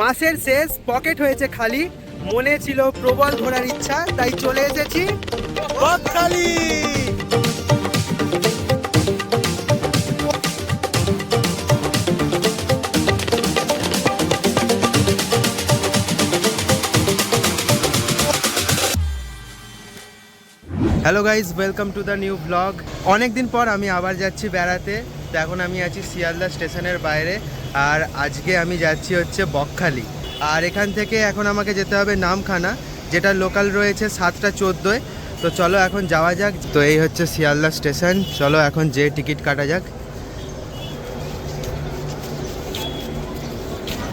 মাসের শেষ, পকেট হয়েছে খালি, মনে ছিল প্রবল ঘোরার ইচ্ছা, তাই চলে এসেছি Bakkhali. Hello guys, welcome to the new blog. অনেক দিন পর আমি আবার যাচ্ছি বেড়াতে। তো এখন আমি আছি শিয়ালদা স্টেশনের বাইরে, আর আজকে আমি যাচ্ছি হচ্ছে বকখালি। আর এখান থেকে এখন আমাকে যেতে হবে নামখানা, যেটা লোকাল রয়েছে 7:14। তো চলো এখন যাওয়া যাক। তো এই হচ্ছে শিয়ালদা স্টেশন, চলো এখন যে টিকিট কাটা যাক।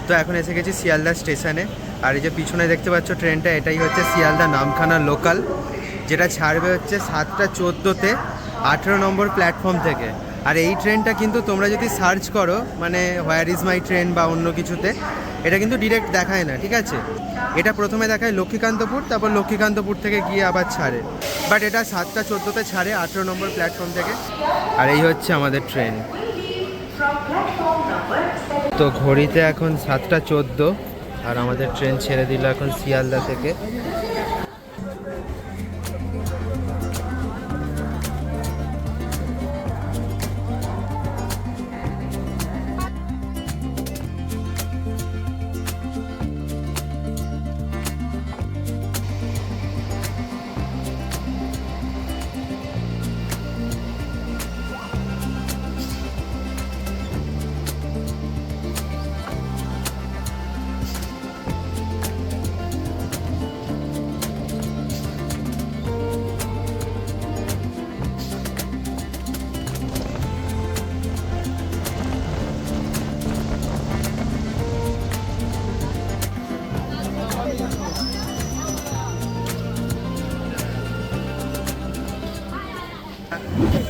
তো এখন এসে গেছি শিয়ালদা স্টেশনে, আর এই যে পিছনে দেখতে পাচ্ছ ট্রেনটা, এটাই হচ্ছে শিয়ালদা নামখানা লোকাল, যেটা ছাড়বে হচ্ছে 7:14-তে 18 নম্বর প্ল্যাটফর্ম থেকে। আর এই ট্রেনটা কিন্তু তোমরা যদি সার্চ করো, মানে হোয়ার ইজ মাই ট্রেন বা অন্য কিছুতে, এটা কিন্তু ডিরেক্ট দেখায় না, ঠিক আছে? এটা প্রথমে দেখায় লক্ষ্মীকান্তপুর, তারপর লক্ষ্মীকান্তপুর থেকে গিয়ে আবার ছাড়ে, বাট এটা 7:14-তে ছাড়ে 18 নম্বর প্ল্যাটফর্ম থেকে। আর এই হচ্ছে আমাদের ট্রেন। তো ঘড়িতে এখন 7:14, আর আমাদের ট্রেন ছেড়ে দিল এখন শিয়ালদা থেকে।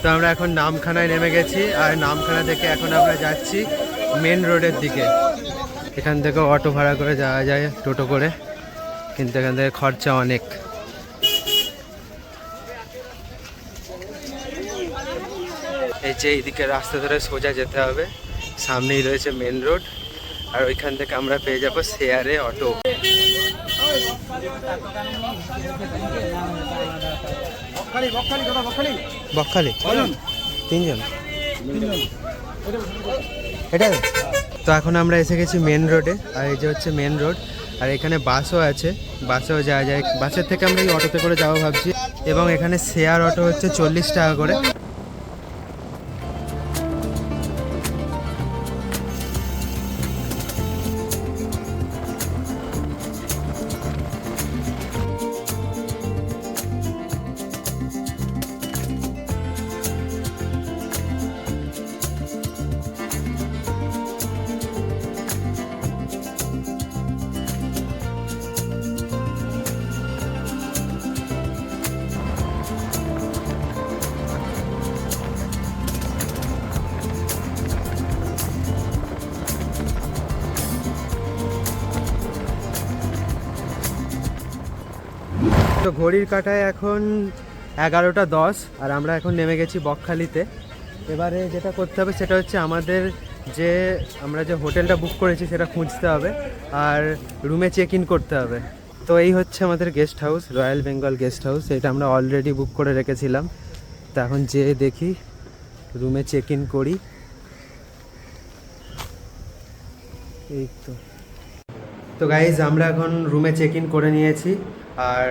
তো আমরা এখন নামখানায় নেমে গেছি, আর নামখানা থেকে এখন আমরা যাচ্ছি মেন রোডের দিকে। এখান থেকে অটো ভাড়া করে যাওয়া যায়, টোটো করে, কিন্তু এখান থেকে খরচা অনেক। এই যে এইদিকে রাস্তা ধরে সোজা যেতে হবে, সামনেই রয়েছে মেন রোড, আর ওইখান থেকে আমরা পেয়ে যাবো শেয়ারে অটো। বকখালি তিনজন, এটা তো এখন আমরা এসে গেছি মেন রোডে, আর এই যে হচ্ছে মেন রোড, আর এখানে বাসও আছে, বাসেও যাওয়া যায়। বাসের থেকে আমরা এই অটোতে করে যাবো ভাবছি, এবং এখানে শেয়ার অটো হচ্ছে 40 টাকা করে। তো ঘড়ির কাঁটায় এখন 11:10, আর আমরা এখন নেমে গেছি বকখালিতে। এবারে যেটা করতে হবে সেটা হচ্ছে আমাদের আমরা যে হোটেলটা বুক করেছি সেটা খুঁজতে হবে, আর রুমে চেক ইন করতে হবে। তো এই হচ্ছে আমাদের guest house, royal Bengal guest house. এটা আমরা অলরেডি বুক করে রেখেছিলাম। তো এখন যেয়ে দেখি, রুমে চেক ইন করি। এই তো গাইজ, আমরা এখন রুমে চেক ইন করে নিয়েছি, আর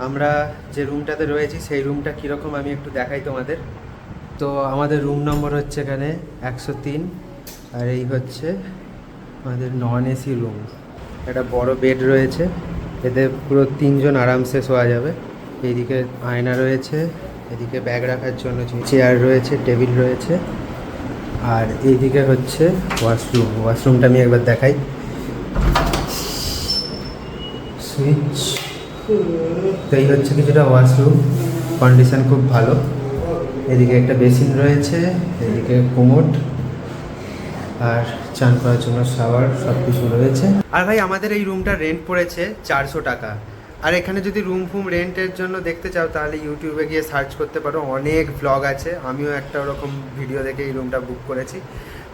আমরা যে রুমটাতে রয়েছি সেই রুমটা কীরকম আমি একটু দেখাই তোমাদের। তো আমাদের রুম নম্বর হচ্ছে এখানে 103, আর এই হচ্ছে আমাদের নন এসি রুম। একটা বড় বেড রয়েছে, এতে পুরো 3 জন আরামসে শোয়া যাবে। এইদিকে আয়না রয়েছে, এদিকে ব্যাগ রাখার জন্য চেয়ার রয়েছে, টেবিল রয়েছে, আর এইদিকে হচ্ছে ওয়াশরুমটা আমি একবার দেখাই। সুইচ। তো এই হচ্ছে কিছুটা ওয়াশরুম, কন্ডিশন খুব ভালো। এদিকে একটা বেসিন রয়েছে, এদিকে কোমোড, আর চান করার জন্য শাওয়ার, সব কিছু রয়েছে। আর ভাই আমাদের এই রুমটা রেন্ট পড়েছে 400 টাকা। আর এখানে যদি রুম রেন্টের জন্য দেখতে চাও তাহলে ইউটিউবে গিয়ে সার্চ করতে পারো, অনেক ব্লগ আছে। আমিও একটা ওরকম ভিডিও দেখে এই রুমটা বুক করেছি।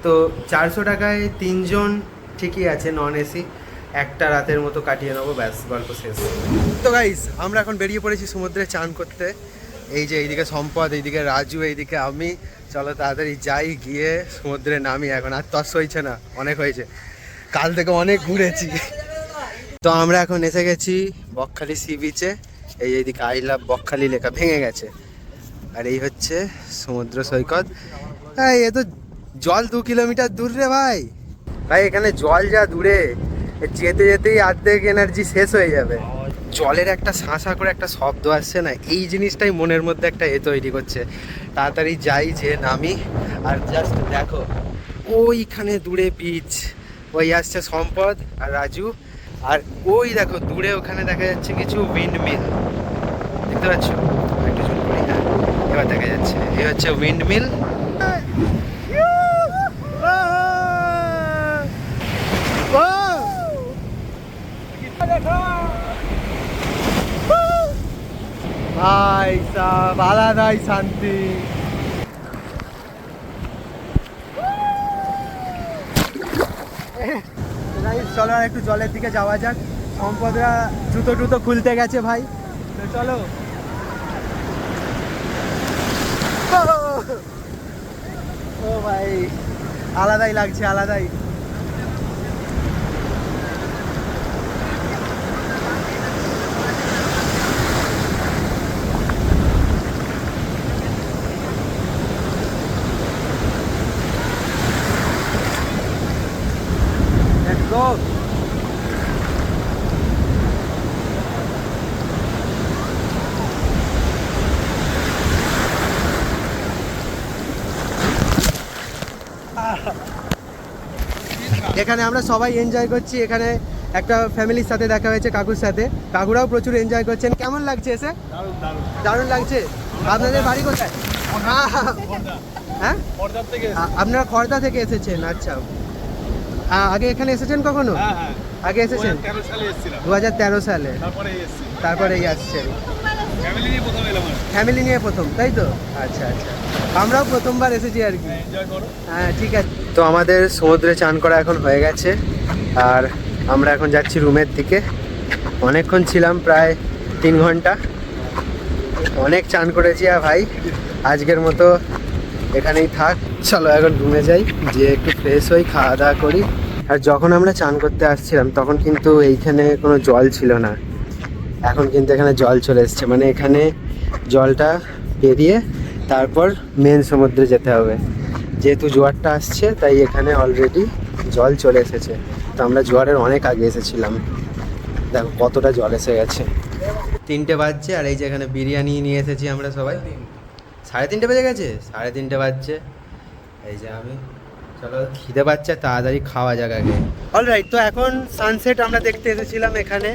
তো 400 টাকায় 3 জন ঠিকই আছে, নন এসি। একটা রাতের মতো কাটিয়ে নেবো, ব্যাস গল্প শেষ। তো গাইস আমরা এখন বেরিয়ে পড়েছি সমুদ্রে চান করতে। এই যে এইদিকে সম্পদ, এইদিকে রাজু, এইদিকে আমি। চলো তাড়াতাড়ি যাই, গিয়ে সমুদ্রে নামি। এখন আর তস হয়েছে না, অনেক হয়েছে, কাল থেকে অনেক ঘুরেছি। তো আমরা এখন এসে গেছি বকখালি সি বিচে। এইদিকে আই লাভ বকখালি লেখা ভেঙে গেছে। আর এই হচ্ছে সমুদ্র সৈকত। এই এ তো জল 2 কিলোমিটার দূর রে ভাই। ভাই এখানে জল যা দূরে, যেতে যেতেই অর্ধেক এনার্জি শেষ হয়ে যাবে। জলের একটা শাঁসা করে একটা শব্দ আসছে না, এই জিনিসটাই মনের মধ্যে একটা তৈরি করছে। তাড়াতাড়ি যাই, যে নামি। আর জাস্ট দেখো ওইখানে দূরে বিচ, ওই আসছে সম্পদ আর রাজু। আর ওই দেখো দূরে ওখানে দেখা যাচ্ছে কিছু উইন্ড মিল, দেখতে পাচ্ছ? একটু জুম করি, হ্যাঁ এবার দেখা যাচ্ছে। এই হচ্ছে উইন্ড মিল। ভাই সাব আলাদাই শান্তি। চলো আর একটু জলের দিকে যাওয়া যাক। সম্পদরা জুতো টুতো খুলতে গেছে ভাই, তো চলো। ও ভাই আলাদাই লাগছে, আলাদাই। Let's go. এখানে আমরা সবাই এনজয় করছি। এখানে একটা ফ্যামিলির সাথে দেখা হয়েছে, কাকুর সাথে। কাকুরাও প্রচুর এনজয় করছেন। কেমন লাগছে এসে? দারুণ লাগছে। আপনাদের বাড়ি কোথায়? হ্যাঁ, আপনারা খড়দা থেকে এসেছেন? আচ্ছা, আগে এখানে এসেছেন কখনো? আগে এসেছেন 2013 সালে, তারপরে এই আসছে। ফ্যামিলি নিয়ে প্রথম, তাই তো? আচ্ছা আচ্ছা, আমরাও প্রথমবার এসেছি আর কি। হ্যাঁ ঠিক আছে। তো আমাদের সমুদ্রে চান করা এখন হয়ে গেছে, আর আমরা এখন যাচ্ছি রুমের দিকে। অনেকক্ষণ ছিলাম, প্রায় 3 ঘন্টা। অনেক চান করেছি আর ভাই, আজকের মতো এখানেই থাক। চলো এখন রুমে যাই, যে একটু ফ্রেশ হই, খাওয়া দাওয়া করি। আর যখন আমরা চান করতে আসছিলাম তখন কিন্তু এইখানে কোনো জল ছিল না, এখন কিন্তু এখানে জল চলে এসছে। মানে এখানে জলটা পেরিয়ে তারপর মেন সমুদ্রে যেতে হবে। যেহেতু জোয়ারটা আসছে তাই এখানে অলরেডি জল চলে এসেছে। তো আমরা জোয়ারের অনেক আগে এসেছিলাম। দেখো কতটা জল এসে গেছে। 3টে বাজছে, আর এই যে এখানে বিরিয়ানি নিয়ে এসেছি আমরা সবাই। 3:30 বেজে গেছে, 3:30 বাজছে। এই যে আমি, চলো খিদে পাচ্ছে, তাড়াতাড়ি খাওয়া যাক আগে। অলরাইট, তো এখন সানসেট আমরা দেখতে এসেছিলাম এখানে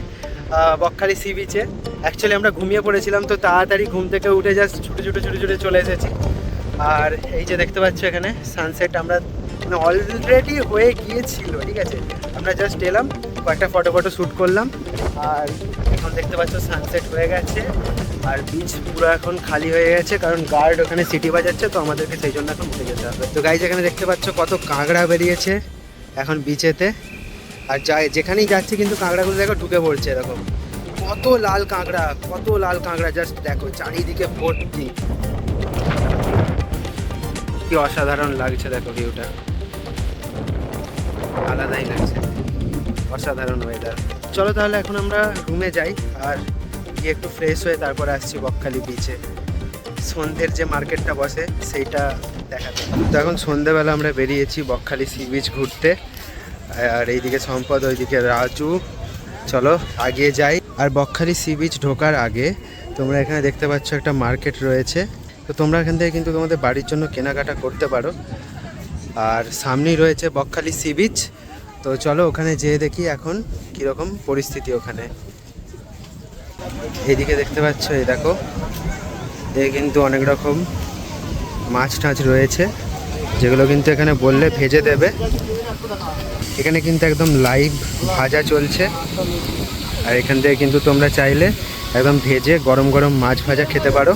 বকখালি সি বিচে। অ্যাকচুয়ালি আমরা ঘুমিয়ে পড়েছিলাম, তো তাড়াতাড়ি ঘুম থেকে উঠে জাস্ট ছুটে ছুটে ছুটে ছুটে চলে এসেছি। আর এই যে দেখতে পাচ্ছ এখানে সানসেট আমরা মানে অলরেডি হয়ে গিয়েছিল, ঠিক আছে। আমরা জাস্ট এলাম, কয়েকটা ফটো শ্যুট করলাম, আর এখন দেখতে পাচ্ছ সানসেট হয়ে গেছে। আর বিচ পুরো এখন খালি হয়ে গেছে, কারণ গার্ড ওখানে সিটি বাজাচ্ছে, তো আমাদেরকে সেই জন্য এখন উঠে যেতে হবে। তো গাইজ এখানে দেখতে পাচ্ছ কত কাঁকড়া বেরিয়েছে এখন বিচেতে। আর যেখানেই যাচ্ছি কিন্তু কাঁকড়াগুলো দেখো ঢুকে পড়ছে, এরকম কত লাল কাঁকড়া, কত লাল কাঁকড়া, জাস্ট দেখো চারিদিকে ভর্তি। কি অসাধারণ লাগছে, দেখো ভিউটা আলাদাই লাগছে, অসাধারণ ওয়েদার। চলো তাহলে এখন আমরা রুমে যাই, আর গিয়ে একটু ফ্রেশ হয়ে তারপরে আসছি বকখালি বিচে। সন্ধ্যের যে মার্কেটটা বসে সেইটা দেখাতে। তো এখন সন্ধ্যেবেলা আমরা বেরিয়েছি বকখালি সি বিচ ঘুরতে, আর এইদিকে সম্পদ, ওইদিকে রাজু। চলো আগিয়ে যাই। আর বকখালি সি বিচ ঢোকার আগে তোমরা এখানে দেখতে পাচ্ছ একটা মার্কেট রয়েছে, তো তোমরা এখান থেকে কিন্তু তোমাদের বাড়ির জন্য কেনাকাটা করতে পারো। আর সামনেই রয়েছে বকখালি সি বিচ। তো চলো ওখানে যেয়ে দেখি এখন কীরকম পরিস্থিতি ওখানে। এইদিকে দেখতে পাচ্ছ, এই দেখো, এ কিন্তু অনেক রকম মাছ টাছ রয়েছে, যেগুলো কিন্তু এখানে বললে ভেজে দেবে। এখানে কিন্তু একদম লাইভ ভাজা চলছে, আর এখান থেকে কিন্তু তোমরা চাইলে একদম ভেজে গরম গরম মাছ ভাজা খেতে পারো।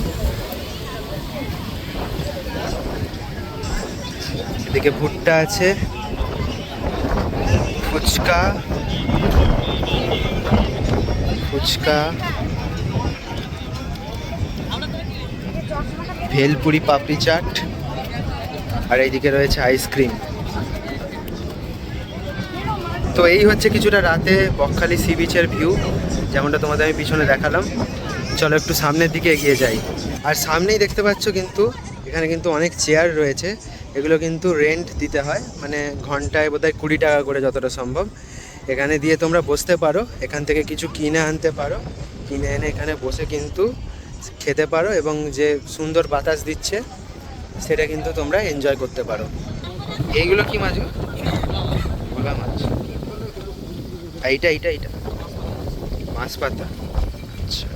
এদিকে ভুট্টা আছে, ফুচকা, ফুচকা, ভেলপুরি পাপড়ি চাট, আর এইদিকে রয়েছে আইসক্রিম। তো এই হচ্ছে কিছুটা রাতে বকখালি সি বিচের ভিউ, যেমনটা তোমাদের আমি পিছনে দেখালাম। চলো একটু সামনের দিকে এগিয়ে যাই। আর সামনেই দেখতে পাচ্ছ কিন্তু এখানে কিন্তু অনেক চেয়ার রয়েছে, এগুলো কিন্তু রেন্ট দিতে হয়, মানে ঘন্টায় বোধহয় 20 টাকা করে যতটা সম্ভব। এখানে দিয়ে তোমরা বসতে পারো, এখান থেকে কিছু কিনে আনতে পারো, কিনে এনে এখানে বসে কিন্তু খেতে পারো, এবং যে সুন্দর বাতাস দিচ্ছে সেটা কিন্তু তোমরা এনজয় করতে পারো। এইগুলো কি মাছ গো? ভোলা মাছ। এইটা এইটা এইটা মাছ পাতা। আচ্ছা,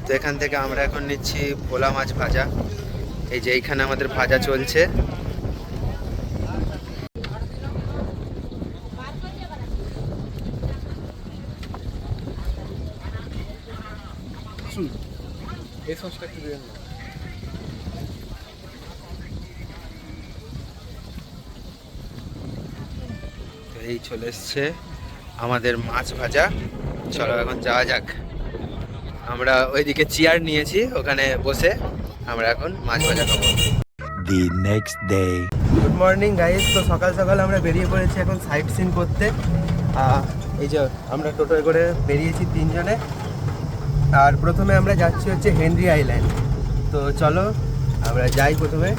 তো এখান থেকে আমরা এখন নিচ্ছি ভোলা মাছ ভাজা। এই যে এইখানে আমাদের ভাজা চলছে। এই চলে এসছে আমাদের মাছ ভাজা। চলো এখন যাওয়া যাক। আমরা ওইদিকে চেয়ার নিয়েছি, ওখানে বসে আমরা এখন মাছ ভাজা খাবো। The next day. Good morning guys. তো সকাল সকাল আমরা বেরিয়ে পড়েছি এখন সাইট সিন করতে। এই যে আমরা টোটোয় করে বেরিয়েছি 3 জনে। আর প্রথমে আমরা যাচ্ছি হচ্ছে হেনরি আইল্যান্ড। তো চলো আমরা যাই প্রথমে।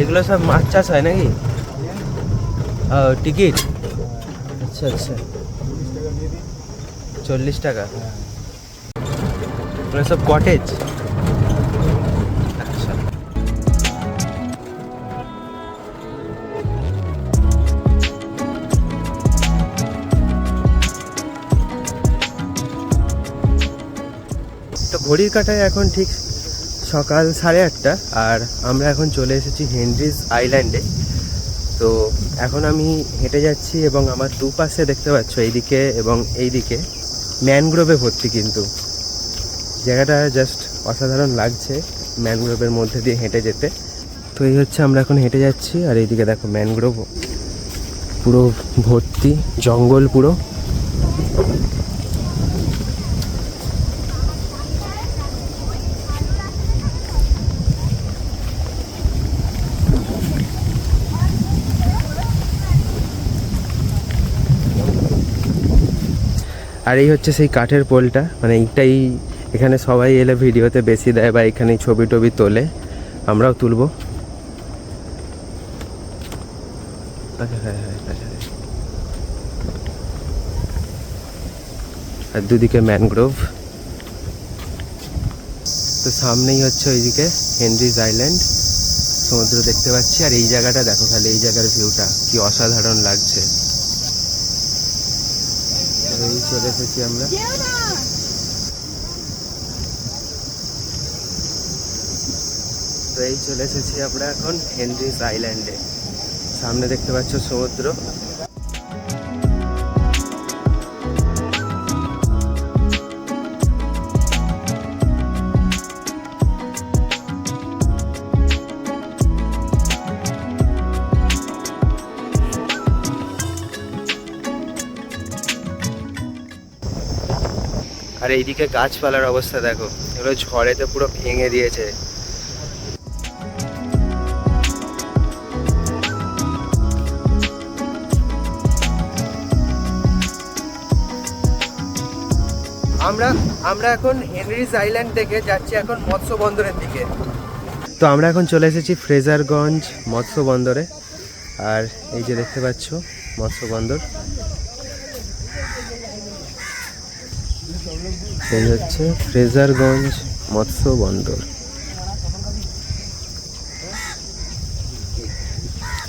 এগুলো সব মাছ চাষ হয় নাকি? টিকিট? আচ্ছা আচ্ছা, 40 টাকা। এগুলো সব কটেজ? আচ্ছা। তো ঘড়ির কাঁটায় এখন ঠিক সকাল 8:30, আর আমরা এখন চলে এসেছি হেনরিজ আইল্যান্ডে। তো এখন আমি হেঁটে যাচ্ছি এবং আমার দুপাশে দেখতে পাচ্ছ এইদিকে এবং এইদিকে ম্যানগ্রোভে ভর্তি, কিন্তু জায়গাটা জাস্ট অসাধারণ লাগছে ম্যানগ্রোভের মধ্যে দিয়ে হেঁটে যেতে। তো এই হচ্ছে আমরা এখন হেঁটে যাচ্ছি, আর এইদিকে দেখো ম্যানগ্রোভ পুরো ভর্তি, জঙ্গল পুরো। আর এই হচ্ছে সেই কাঠের পোলটা, মানে এইটাই এখানে সবাই এলে ভিডিওতে বেশি দেয় বা এখানেই ছবি টবি তোলে, আমরাও তুলবো। আর দুদিকে ম্যানগ্রোভ। তো সামনেই হচ্ছে ওইদিকে হেনরিজ আইল্যান্ড, সমুদ্র দেখতে পাচ্ছি। আর এই জায়গাটা দেখো খালি, এই জায়গার ভিউটা কি অসাধারণ লাগছে। এই চলে এসেছি আমরা। তো এই চলে এসেছি আমরা এখন হেনরিজ আইল্যান্ডে। সামনে দেখতে পাচ্ছ সমুদ্র। আর এইদিকে গাছপালার অবস্থা দেখো, এগুলো ঝড়েতে পুরো ভেঙে দিয়েছে। আমরা এখন হেনরিজ আইল্যান্ড থেকে যাচ্ছি এখন মৎস্য বন্দরের দিকে। তো আমরা এখন চলে এসেছি ফ্রেজারগঞ্জ মৎস্য বন্দরে। আর এই যে দেখতে পাচ্ছ মৎস্য বন্দর। এই হচ্ছে ফ্রেজারগঞ্জ মৎস্য বন্দর।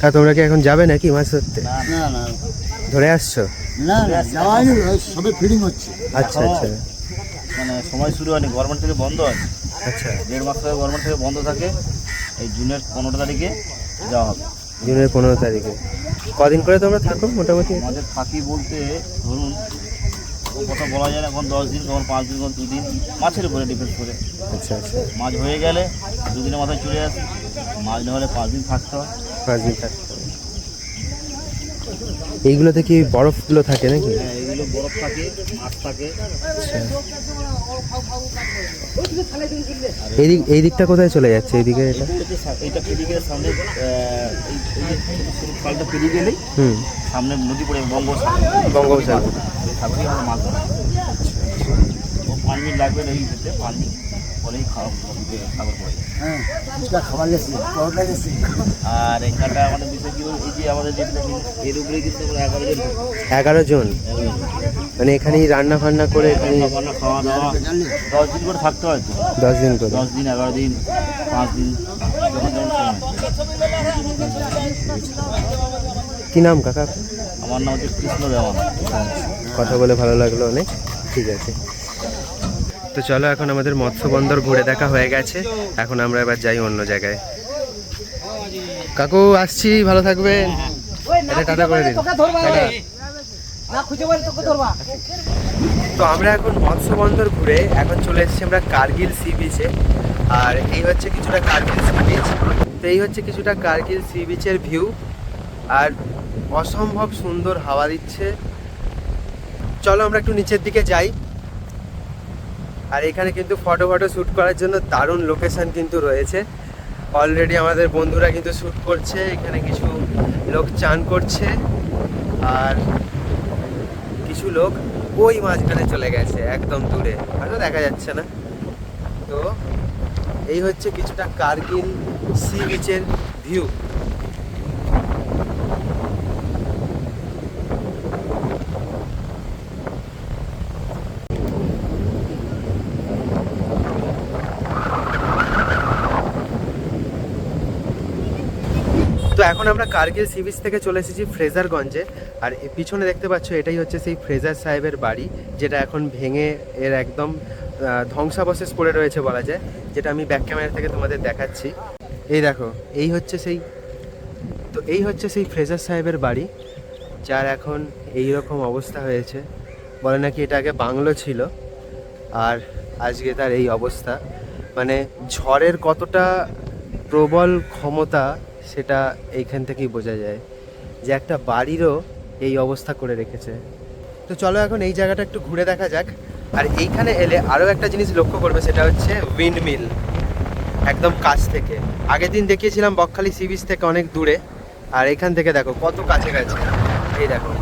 আর তোমরা কি এখন যাবে নাকি মাছ ধরতে? না না ধরে আসছো? না না যাওয়া হয়নি, সবে ফিডিং হচ্ছে। আচ্ছা আচ্ছা মানে সময় শুরু হয়নি, গভর্নমেন্ট থেকে বন্ধ আছে। আচ্ছা। 1.5 মাস থেকে গভর্নমেন্ট থেকে বন্ধ থাকে। এই জুনের 15 তারিখে যাওয়া হবে। জুনের 15 তারিখে। কদিন করে তোমরা থাকো মোটামুটি? আমাদের থাকি বলতে ধরুন ও কথা বলা যায় না, এখন 10 দিন, কখন 5 দিন, কখন 2 দিন, মাছের উপরে ডিপেন্ড করে। আচ্ছা আচ্ছা। মাছ হয়ে গেলে 2 দিনের মাথায় চলে আসি, মাছ না হলে 5 দিন থাকতে হয়। 5 দিন থাকতে হবে। এইগুলোতে কি বরফগুলো থাকে নাকি? হ্যাঁ, এগুলো বরফ থাকে, মাছ থাকে। আচ্ছা। এই দিকটা কোথায় চলে যাচ্ছে? এইদিকে এটা? এইটা পেরিয়ে গেলে সামনে খালটা পেরিয়ে গেলেই সামনে নদী পড়ে বঙ্গোপসাগর। বঙ্গোপসাগর। সাগরেই আমরা মাছ ধরা। ও 5 মিনিট লাগবে এই যেতে, 5 মিনিট পরেই খাওয়া সাগর পড়ে যায়। হ্যাঁ ফুচকা খাবার গেছি, পরোটা গেছি। আর এখানটা আমাদের বিষয় কি এই যে আমাদের যে এর উপরে কিন্তু আমরা 11 জন 11 জন? মানে এখানেই রান্না ফান্না করে এখানেই খাওয়া দাওয়া 10 দিন করে থাকতে হয় তো। 10 দিন করে? 10 দিন, 11 দিন, 5 দিন, যখন যেমন সময়। কি নাম কাকা? আমার নাম হচ্ছে কৃষ্ণ দেওয়ান। কথা বলে ভালো লাগলো অনেক। ঠিক আছে, তো চলো এখন আমাদের মৎস্য বন্দর ঘুরে দেখা হয়ে গেছে। এখন আমরা এবার যাই অন্য জায়গায়। কাকু আসছি, ভালো থাকবেন। এটা টাটা করে দিন। টাটা। তো আমরা এখন মৎস্য বন্দর ঘুরে এখন চলে এসেছি আমরা কার্গিল সি বিচে। আর এই হচ্ছে কিছুটা কার্গিল সি বিচ। তো এই হচ্ছে কিছুটা কার্গিল সি বিচের ভিউ। আর অসম্ভব সুন্দর হাওয়া দিচ্ছে। চলো আমরা একটু নিচের দিকে যাই। আর এখানে কিন্তু ফটো শ্যুট করার জন্য দারুণ লোকেশন কিন্তু রয়েছে। অলরেডি আমাদের বন্ধুরা কিন্তু শ্যুট করছে। এখানে কিছু লোক চান করছে আর কিছু লোক ওই মাঝখানে চলে গেছে একদম দূরে, হয়তো দেখা যাচ্ছে না। তো এই হচ্ছে কিছুটা কার্গিল সি বিচের ভিউ। তো এখন আমরা কার্গিল সি বিচ থেকে চলে এসেছি ফ্রেজারগঞ্জে। আর পিছনে দেখতে পাচ্ছ এটাই হচ্ছে সেই ফ্রেজার সাহেবের বাড়ি, যেটা এখন ভেঙে এর একদম ধ্বংসাবশেষ পড়ে রয়েছে বলা যায়, যেটা আমি ব্যাক ক্যামেরা থেকে তোমাদের দেখাচ্ছি। এই দেখো, এই হচ্ছে সেই ফ্রেজার সাহেবের বাড়ি, যার এখন এই রকম অবস্থা হয়েছে। বলে নাকি এটা আগে বাংলো ছিল আর আজকে তার এই অবস্থা। মানে ঝড়ের কতটা প্রবল ক্ষমতা সেটা এইখান থেকেই বোঝা যায়, যে একটা বাড়িরও এই অবস্থা করে রেখেছে। তো চলো এখন এই জায়গাটা একটু ঘুরে দেখা যাক। আর এইখানে এলে আরও একটা জিনিস লক্ষ্য করবে, সেটা হচ্ছে উইন্ডমিল, একদম কাছ থেকে। আগের দিন দেখিয়েছিলাম বকখালি সি বিচ থেকে অনেক দূরে, আর এখান থেকে দেখো কত কাছে কাছে। এই দেখো,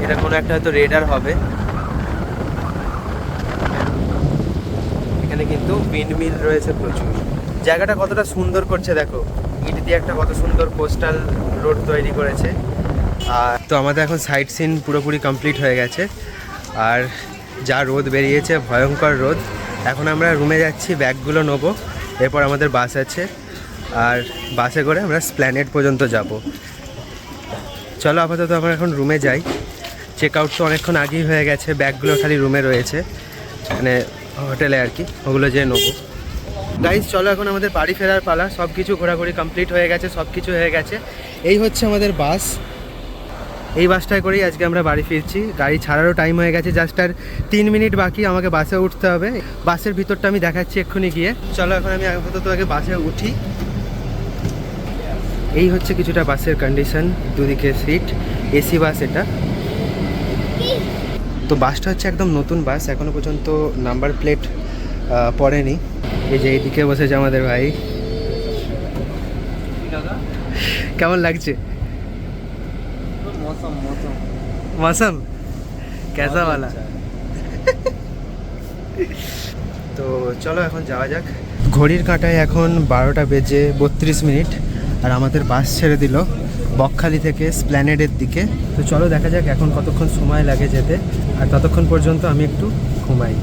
এটা কোনো একটা হয়তো রেডার হবে। এখানে কিন্তু উইন্ডমিল রয়েছে প্রচুর। জায়গাটা কতটা সুন্দর করছে দেখো, ইট দিয়ে একটা কত সুন্দর কোস্টাল রোড তৈরি করেছে। আর তো আমাদের এখন সাইট সিন পুরোপুরি কমপ্লিট হয়ে গেছে। আর যা রোদ বেরিয়েছে, ভয়ঙ্কর রোদ। এখন আমরা রুমে যাচ্ছি, ব্যাগগুলো নেবো, এরপর আমাদের বাস আছে। আর বাসে করে আমরা স্প্ল্যানেড পর্যন্ত যাব। চলো আপাতত আমরা এখন রুমে যাই। চেক আউট তো অনেকক্ষণ আগেই হয়ে গেছে, ব্যাগগুলো খালি রুমে রয়েছে, মানে হোটেলে আর কি, ওগুলো যেয়ে নেবো। গাইজ চলো এখন আমাদের বাড়ি ফেরার পালা। সব কিছু ঘোরাঘুরি কমপ্লিট হয়ে গেছে, সব কিছু হয়ে গেছে। এই হচ্ছে আমাদের বাস। এই বাসটায় করেই আজকে আমরা বাড়ি ফিরছি। গাড়ি ছাড়ারও টাইম হয়ে গেছে, জাস্ট আর 3 মিনিট বাকি আমাকে বাসে উঠতে হবে। বাসের ভিতরটা আমি দেখাচ্ছি এক্ষুনি গিয়ে। চলো এখন আমি আপাতত আগে বাসে উঠি। এই হচ্ছে কিছুটা বাসের কন্ডিশন, দুদিকে সিট, এসি বাস এটা। তো বাসটা হচ্ছে একদম নতুন বাস, এখনো পর্যন্ত নাম্বার প্লেট পড়েনি। এই যে এইদিকে বসেছে আমাদের ভাই। কেমন লাগছে মৌসম? कैसा वाला? তো চলো এখন যাওয়া যাক। ঘড়ির কাঁটায় এখন 12টা বেজে 32 মিনিট। আর আমাদের বাস ছেড়ে দিল বকখালি থেকে স্প্ল্যানেডের দিকে। তো চলো দেখা যাক এখন কতক্ষণ সময় লাগে যেতে, আর ততক্ষণ পর্যন্ত আমি একটু ঘুমাই।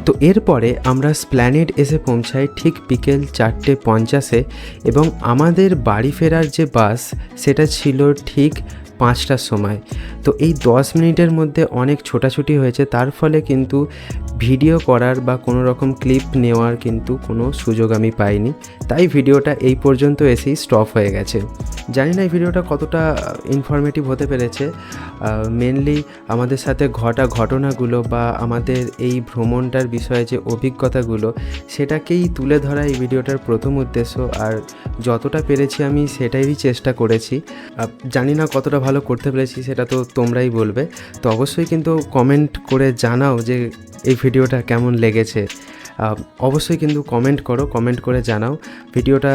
তো এরপরে আমরা স্প্ল্যানেড এসে পৌঁছাই ঠিক বিকেল 4:50-এ, এবং আমাদের বাড়ি ফেরার যে বাস সেটা ছিল ঠিক 5টার সময়। তো এই 10 মিনিটের মধ্যে অনেক ছোটাছুটি হয়েছে, তার ফলে কিন্তু ভিডিও করার বা কোনো রকম ক্লিপ নেওয়ার কিন্তু কোনো সুযোগ আমি পাইনি। তাই ভিডিওটা এই পর্যন্ত এসেই স্টপ হয়ে গেছে। জানি না এই ভিডিওটা কতটা ইনফরমেটিভ হতে পেরেছে। মেনলি আমাদের সাথে ঘটা ঘটনাগুলো বা আমাদের এই ভ্রমণটার বিষয়ে যে অভিজ্ঞতাগুলো সেটাকেই তুলে ধরা এই ভিডিওটার প্রথম উদ্দেশ্য, আর যতটা পেরেছি আমি সেটারই চেষ্টা করেছি। জানি না কতটা ভালো করতে পেরেছি সেটা তো তোমরাই বলবে। তো অবশ্যই কিন্তু কমেন্ট করে জানাও যে এই ভিডিওটা কেমন লেগেছে। অবশ্যই কিন্তু কমেন্ট করো, কমেন্ট করে জানাও। ভিডিওটা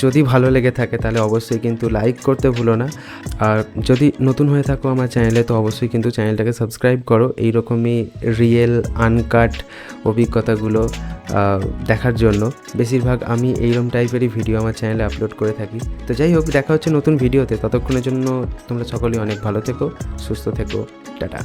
যদি ভালো লেগে থাকে তাহলে অবশ্যই কিন্তু লাইক করতে ভুলো না। আর যদি নতুন হয়ে থাকো আমার চ্যানেলে তো অবশ্যই কিন্তু চ্যানেলটাকে সাবস্ক্রাইব করো এইরকমই রিয়েল আনকাট অভিজ্ঞতাগুলো দেখার জন্য। বেশিরভাগ আমি এইরকম টাইপেরই ভিডিও আমার চ্যানেলে আপলোড করে থাকি। তো যাই হোক, দেখা হচ্ছে নতুন ভিডিওতে। ততক্ষণের জন্য তোমরা সকলেই অনেক ভালো থেকো, সুস্থ থেকো, টাটা।